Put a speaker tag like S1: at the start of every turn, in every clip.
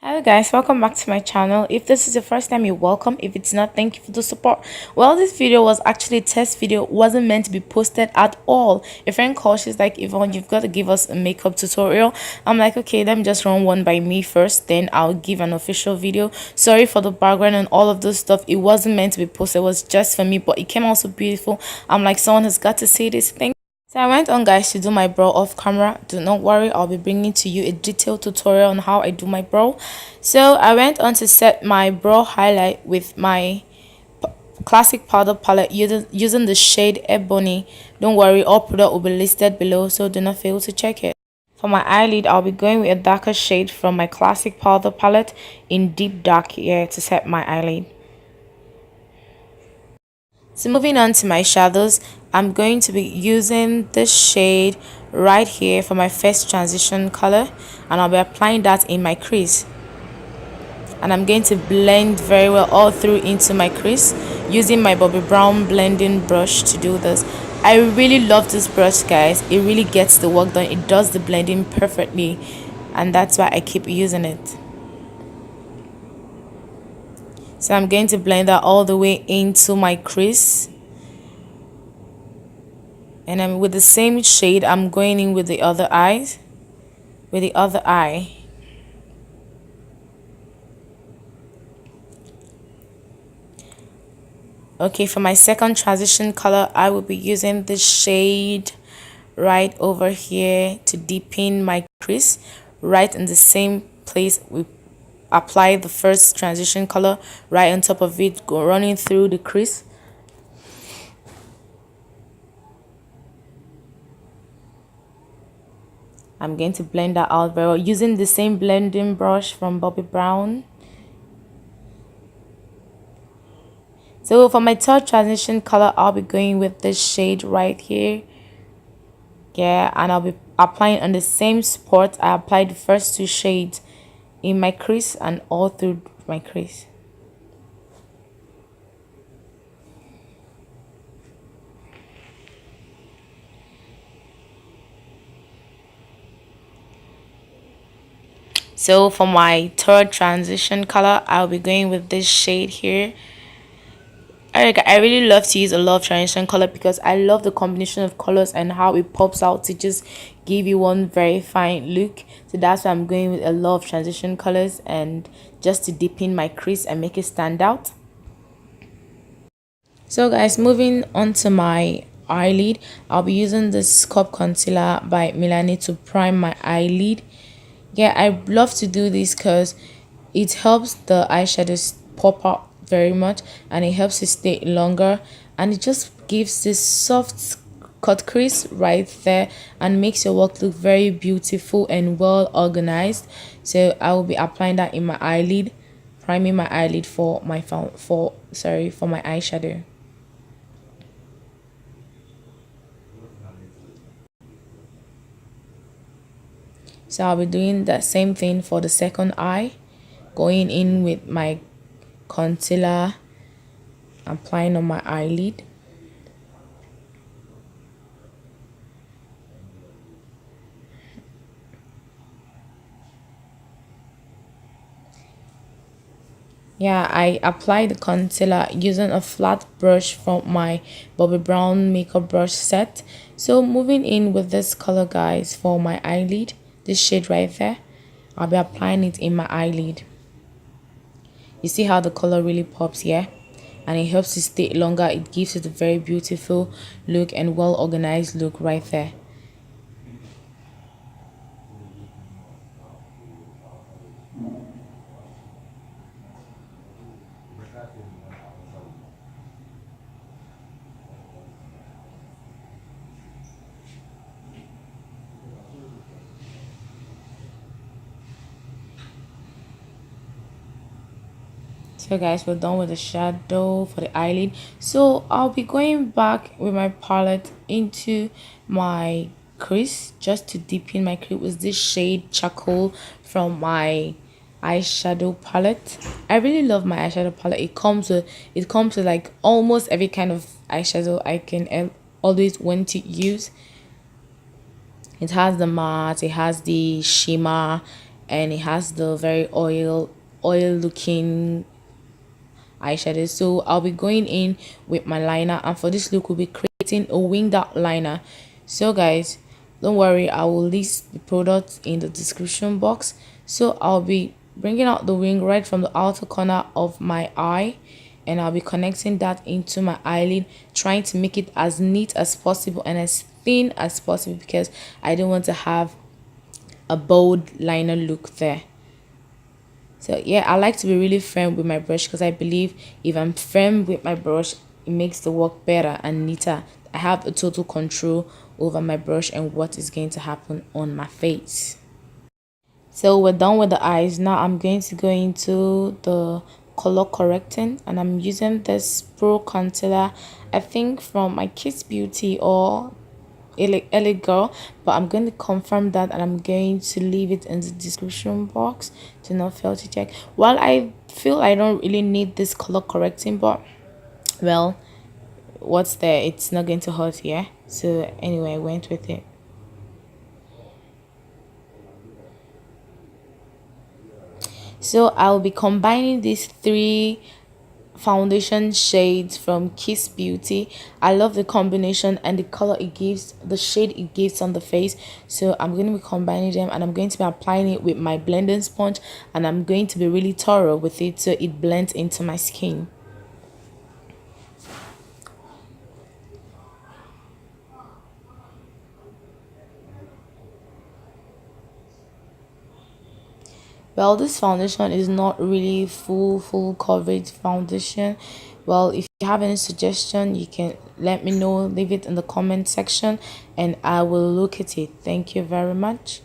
S1: Hello guys, welcome back to my channel. If this is the first time, you're welcome. If it's not, thank you for the support. Well, this video was actually a test video, wasn't meant to be posted at all. A friend called, she's like, Yvonne, you've got to give us a makeup tutorial. I'm like, okay, let me just run one by me first, then I'll give an official video. Sorry for the background and all of this stuff. It wasn't meant to be posted, it was just for me, but it came out so beautiful. I'm like, someone has got to see this thing. So I went on guys to do my brow off camera. Do not worry, I'll be bringing to you a detailed tutorial on how I do my brow. So I went on to set my brow highlight with my classic powder palette using the shade Ebony. Don't worry, all product will be listed below, so do not fail to check it. For my eyelid, I'll be going with a darker shade from my classic powder palette in deep dark here to set my eyelid. So moving on to my shadows, I'm going to be using this shade right here for my first transition color, and I'll be applying that in my crease. And I'm going to blend very well all through into my crease using my Bobbi Brown blending brush to do this. I really love this brush guys, it really gets the work done, it does the blending perfectly, and that's why I keep using it. So I'm going to blend that all the way into my crease. And then with the same shade, I'm going in with the other eye. Okay, for my second transition color, I will be using this shade right over here to deepen my crease. Right in the same place we apply the first transition color, right on top of it, go running through the crease. I'm going to blend that out very well using the same blending brush from Bobbi Brown. So for my third transition color, I'll be going with this shade right here. Yeah, and I'll be applying on the same spot I applied the first two shades in my crease and all through my crease. So for my third transition color, I'll be going with this shade here. I really love to use a lot of transition color because I love the combination of colors and how it pops out to just give you one very fine look. So that's why I'm going with a lot of transition colors, and just to deepen my crease and make it stand out. So guys, moving on to my eyelid, I'll be using this cup concealer by Milani to prime my eyelid. Yeah, I love to do this because it helps the eyeshadows pop out very much, and it helps it stay longer, and it just gives this soft cut crease right there and makes your work look very beautiful and well organized. So I will be applying that in my eyelid, priming my eyelid for my for my eyeshadow. So I'll be doing the same thing for the second eye, going in with my concealer, applying on my eyelid. Yeah, I apply the concealer using a flat brush from my Bobbi Brown makeup brush set. So moving in with this color guys for my eyelid, this shade right there, I'll be applying it in my eyelid. You see how the color really pops here, and it helps it stay longer. It gives it a very beautiful look and well organized look right there. So guys, we're done with the shadow for the eyelid. So I'll be going back with my palette into my crease just to deepen my crease with this shade charcoal from my eyeshadow palette. I really love my eyeshadow palette. It comes with like almost every kind of eyeshadow I can always want to use. It has the matte, it has the shimmer, and it has the very oil looking eyeshadow. So I'll be going in with my liner, and for this look we'll be creating a winged out liner. So guys, don't worry, I will list the products in the description box. So I'll be bringing out the wing right from the outer corner of my eye, and I'll be connecting that into my eyelid, trying to make it as neat as possible and as thin as possible because I don't want to have a bold liner look there. So yeah, I like to be really firm with my brush because I believe if I'm firm with my brush, it makes the work better and neater. I have a total control over my brush and what is going to happen on my face. So we're done with the eyes. Now I'm going to go into the color correcting, and I'm using this pro concealer, I think from my Kiss Beauty or LA Girl, but I'm going to confirm that, and I'm going to leave it in the description box to not fail to check. Well, I feel I don't really need this color correcting, but well, what's there, it's not going to hurt. Yeah, so anyway, I went with it. So I'll be combining these three foundation shades from Kiss Beauty. I love the combination and the color it gives, the shade it gives on the face. So I'm going to be combining them, and I'm going to be applying it with my blending sponge, and I'm going to be really thorough with it so it blends into my skin. Well, this foundation is not really full coverage foundation. Well, if you have any suggestion, you can let me know, leave it in the comment section, and I will look at it. Thank you very much.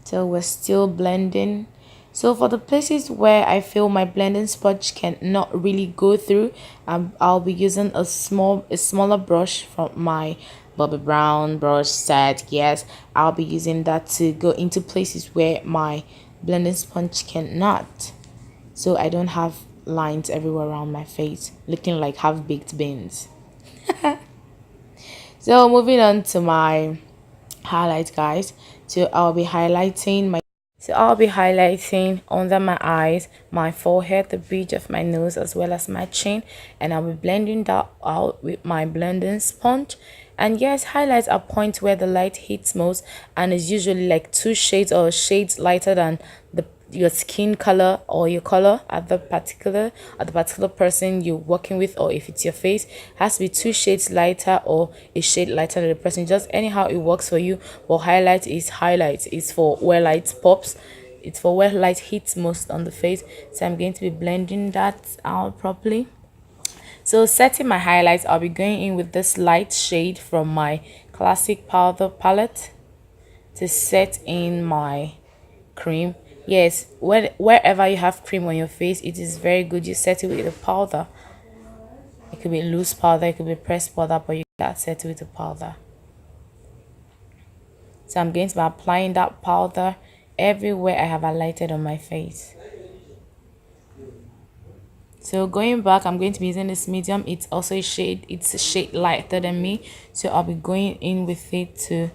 S1: So we're still blending. So for the places where I feel my blending sponge can not really go through, I'll be using a smaller brush from my Bobbi Brown brush set. Yes, I'll be using that to go into places where my blending sponge cannot, so I don't have lines everywhere around my face looking like half-baked beans. So moving on to my highlight, guys. So I'll be highlighting under my eyes, my forehead, the bridge of my nose, as well as my chin, and I'll be blending that out with my blending sponge. And yes, highlights are points where the light hits most, and is usually like two shades or shades lighter than the your skin color or your color at the particular person you're working with, or if it's your face, has to be two shades lighter or a shade lighter than the person, just anyhow it works for you. But highlight is for where light pops, it's for where light hits most on the face. So I'm going to be blending that out properly. So setting my highlights, I'll be going in with this light shade from my classic powder palette to set in my cream. Yes, wherever you have cream on your face, it is very good you set it with a powder. It could be loose powder, it could be pressed powder, but you got set it with a powder. So I'm going to be applying that powder everywhere I have highlighted on my face. So going back, I'm going to be using this medium. It's also it's a shade lighter than me, so I'll be going in with it to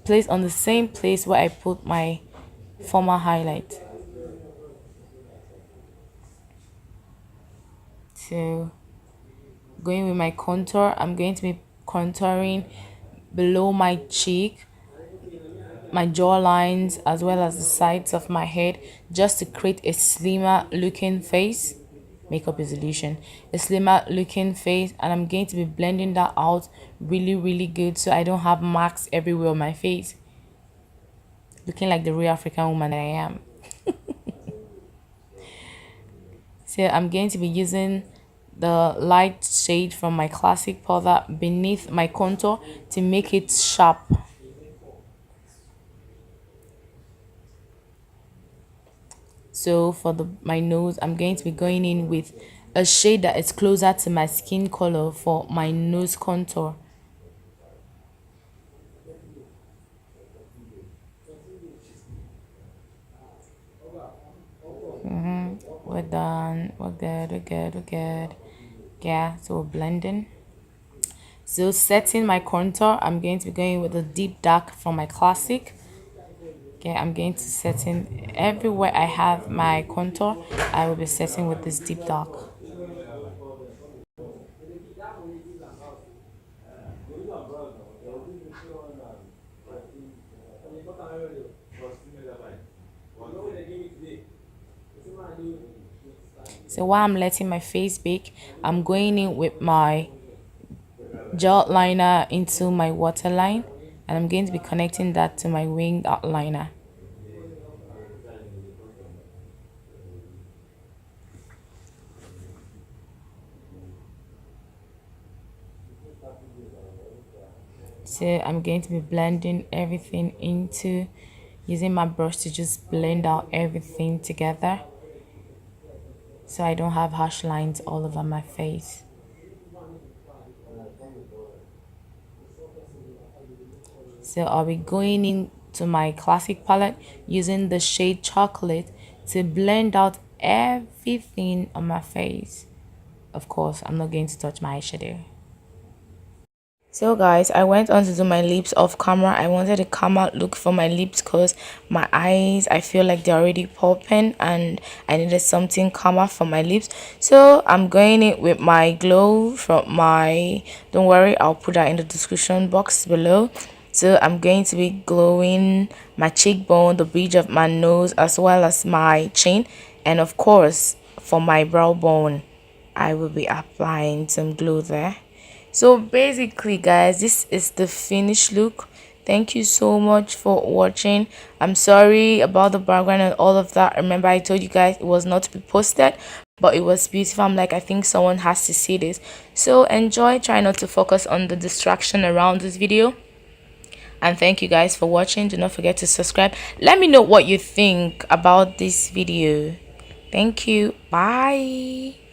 S1: place on the same place where I put my former highlight. So going with my contour, I'm going to be contouring below my cheek, my jaw lines, as well as the sides of my head, just to create a slimmer looking face. Makeup is illusion. A slimmer looking face, and I'm going to be blending that out really good so I don't have marks everywhere on my face, looking like the real African woman that I am. So I'm going to be using the light shade from my classic powder beneath my contour to make it sharp. So for my nose, I'm going to be going in with a shade that is closer to my skin color for my nose contour. we're done. We're good, we're good, we're good. Yeah, so we're blending. So setting my contour, I'm going to be going with a deep dark from my classic. Okay, I'm going to set in everywhere I have my contour. I will be setting with this deep dark. So while I'm letting my face bake, I'm going in with my gel liner into my waterline, and I'm going to be connecting that to my winged outliner. So I'm going to be blending everything into, using my brush to just blend out everything together so I don't have harsh lines all over my face. So I'll be going into my classic palette using the shade chocolate to blend out everything on my face. Of course, I'm not going to touch my eyeshadow. So guys, I went on to do my lips off camera. I wanted a calmer look for my lips because my eyes, I feel like they're already popping and I needed something calmer for my lips. So I'm going in with my glow from my, don't worry, I'll put that in the description box below. So I'm going to be glowing my cheekbone, the bridge of my nose, as well as my chin, and of course for my brow bone I will be applying some glue there. So basically guys, this is the finished look. Thank you so much for watching. I'm sorry about the background and all of that. Remember, I told you guys it was not to be posted, but it was beautiful. I'm like, I think someone has to see this. So enjoy. Try not to focus on the distraction around this video. And thank you guys for watching. Do not forget to subscribe. Let me know what you think about this video. Thank you. Bye.